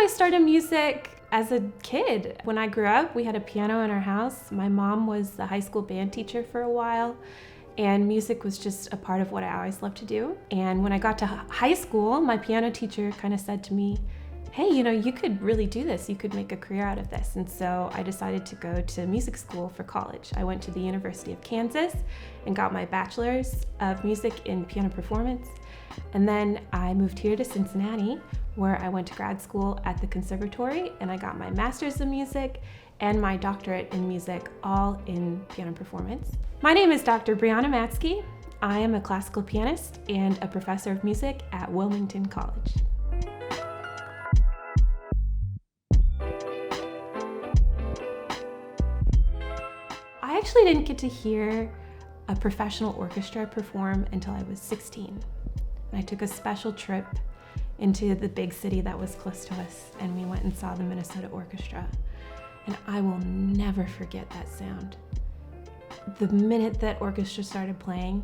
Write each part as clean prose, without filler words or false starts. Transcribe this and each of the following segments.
I started music as a kid. When I grew up, we had a piano in our house. My mom was the high school band teacher for a while, and music was just a part of what I always loved to do. And when I got to high school, my piano teacher kind of said to me, hey, you could really do this. You could make a career out of this. And so I decided to go to music school for college. I went to the University of Kansas and got my bachelor's of music in piano performance. And then I moved here to Cincinnati, where I went to grad school at the conservatory, and I got my master's in music and my doctorate in music, all in piano performance. My name is Dr. Brianna Matzke. I am a classical pianist and a professor of music at Wilmington College. I actually didn't get to hear a professional orchestra perform until I was 16. And I took a special trip into the big city that was close to us, and we went and saw the Minnesota Orchestra. And I will never forget that sound. The minute that orchestra started playing,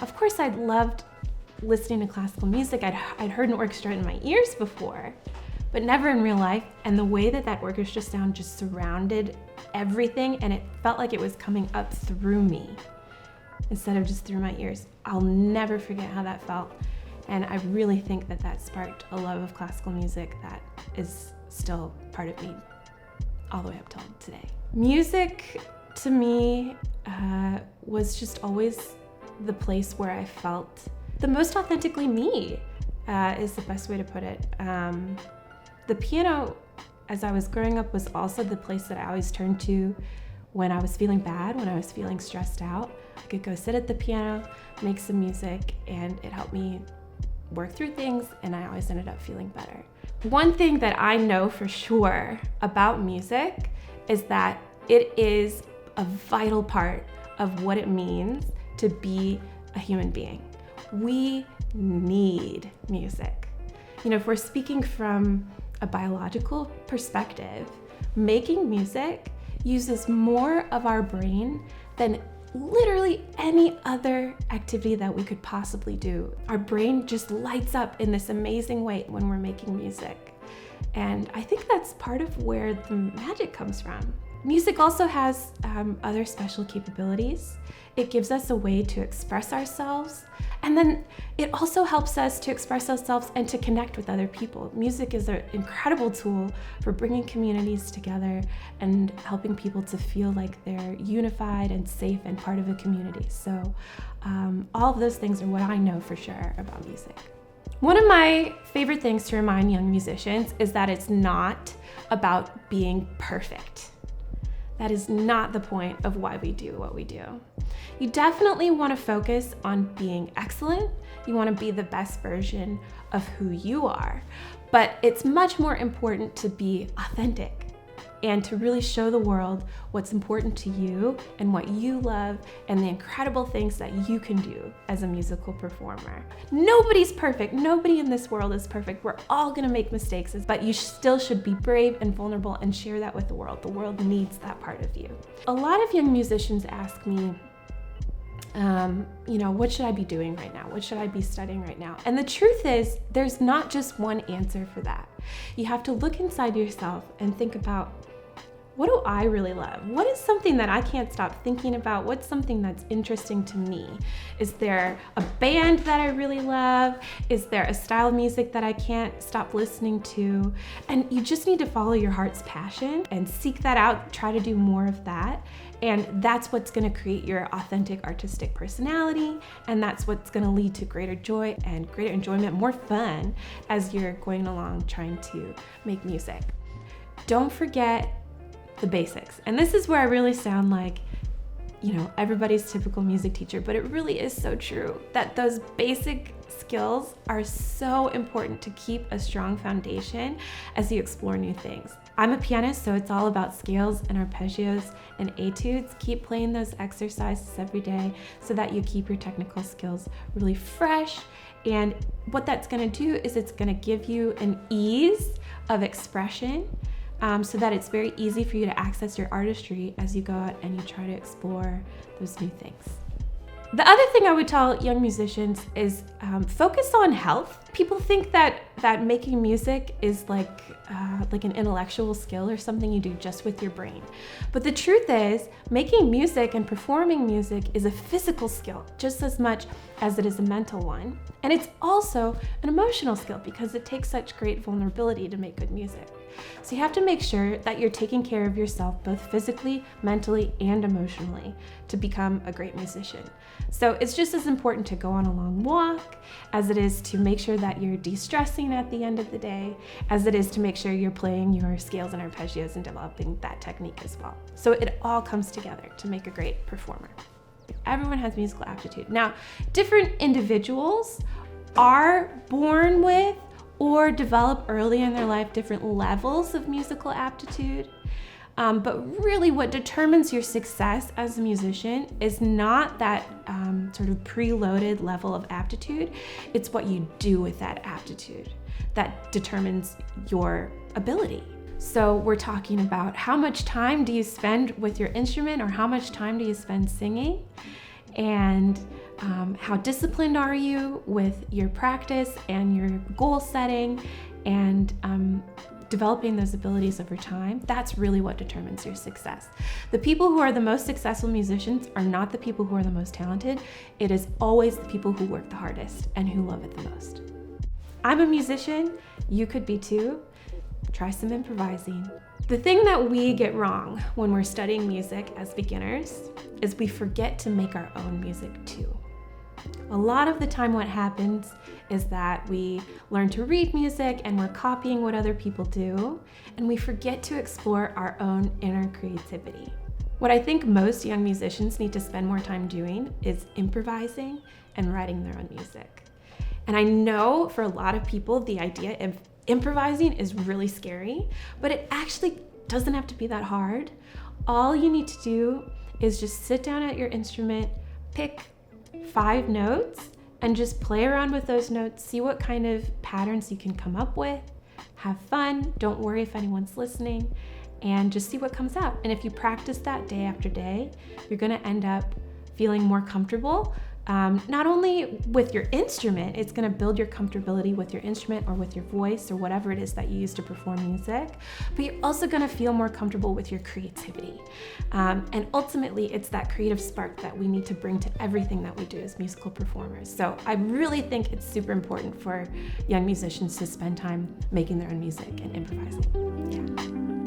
of course I'd loved listening to classical music. I'd heard an orchestra in my ears before, but never in real life. And the way that orchestra sound just surrounded everything, and it felt like it was coming up through me instead of just through my ears. I'll never forget how that felt. And I really think that sparked a love of classical music that is still part of me all the way up till today. Music, to me, was just always the place where I felt the most authentically me, is the best way to put it. The piano, as I was growing up, was also the place that I always turned to when I was feeling bad, when I was feeling stressed out. I could go sit at the piano, make some music, and it helped me work through things, and I always ended up feeling better. One thing that I know for sure about music is that it is a vital part of what it means to be a human being. We need music. If we're speaking from a biological perspective, making music uses more of our brain than literally any other activity that we could possibly do. Our brain just lights up in this amazing way when we're making music. And I think that's part of where the magic comes from. Music also has other special capabilities. It gives us a way to express ourselves, and then it also helps us to express ourselves and to connect with other people. Music is an incredible tool for bringing communities together and helping people to feel like they're unified and safe and part of a community. So all of those things are what I know for sure about music. One of my favorite things to remind young musicians is that it's not about being perfect. That is not the point of why we do what we do. You definitely want to focus on being excellent. You want to be the best version of who you are. But it's much more important to be authentic and to really show the world what's important to you and what you love and the incredible things that you can do as a musical performer. Nobody's perfect. Nobody in this world is perfect. We're all gonna make mistakes, but you still should be brave and vulnerable and share that with the world. The world needs that part of you. A lot of young musicians ask me, what should I be doing right now? What should I be studying right now? And the truth is, there's not just one answer for that. You have to look inside yourself and think about, what do I really love? What is something that I can't stop thinking about? What's something that's interesting to me? Is there a band that I really love? Is there a style of music that I can't stop listening to? And you just need to follow your heart's passion and seek that out, try to do more of that. And that's what's gonna create your authentic artistic personality. And that's what's gonna lead to greater joy and greater enjoyment, more fun as you're going along trying to make music. Don't forget the basics. And this is where I really sound like, everybody's typical music teacher, but it really is so true that those basic skills are so important to keep a strong foundation as you explore new things. I'm a pianist, so it's all about scales and arpeggios and etudes. Keep playing those exercises every day so that you keep your technical skills really fresh. And what that's gonna do is it's gonna give you an ease of expression, so that it's very easy for you to access your artistry as you go out and you try to explore those new things. The other thing I would tell young musicians is focus on health. People think that that making music is like an intellectual skill or something you do just with your brain. But the truth is, making music and performing music is a physical skill just as much as it is a mental one. And it's also an emotional skill because it takes such great vulnerability to make good music. So you have to make sure that you're taking care of yourself both physically, mentally, and emotionally to become a great musician. So it's just as important to go on a long walk as it is to make sure that you're de-stressing at the end of the day, as it is to make sure you're playing your scales and arpeggios and developing that technique as well. So it all comes together to make a great performer. Everyone has musical aptitude. Now, different individuals are born with or develop early in their life different levels of musical aptitude. But really what determines your success as a musician is not that sort of preloaded level of aptitude. It's what you do with that aptitude that determines your ability. So we're talking about how much time do you spend with your instrument or how much time do you spend singing, and how disciplined are you with your practice and your goal setting and developing those abilities over time. That's really what determines your success. The people who are the most successful musicians are not the people who are the most talented. It is always the people who work the hardest and who love it the most. I'm a musician, you could be too. Try some improvising. The thing that we get wrong when we're studying music as beginners is we forget to make our own music too. A lot of the time what happens is that we learn to read music and we're copying what other people do, and we forget to explore our own inner creativity. What I think most young musicians need to spend more time doing is improvising and writing their own music. And I know for a lot of people, the idea of improvising is really scary, but it actually doesn't have to be that hard. All you need to do is just sit down at your instrument, pick 5 notes, and just play around with those notes, see what kind of patterns you can come up with, have fun, don't worry if anyone's listening, and just see what comes out. And if you practice that day after day, you're gonna end up feeling more comfortable, not only with your instrument, it's gonna build your comfortability with your instrument or with your voice or whatever it is that you use to perform music, but you're also gonna feel more comfortable with your creativity. And ultimately, it's that creative spark that we need to bring to everything that we do as musical performers. So I really think it's super important for young musicians to spend time making their own music and improvising. Yeah.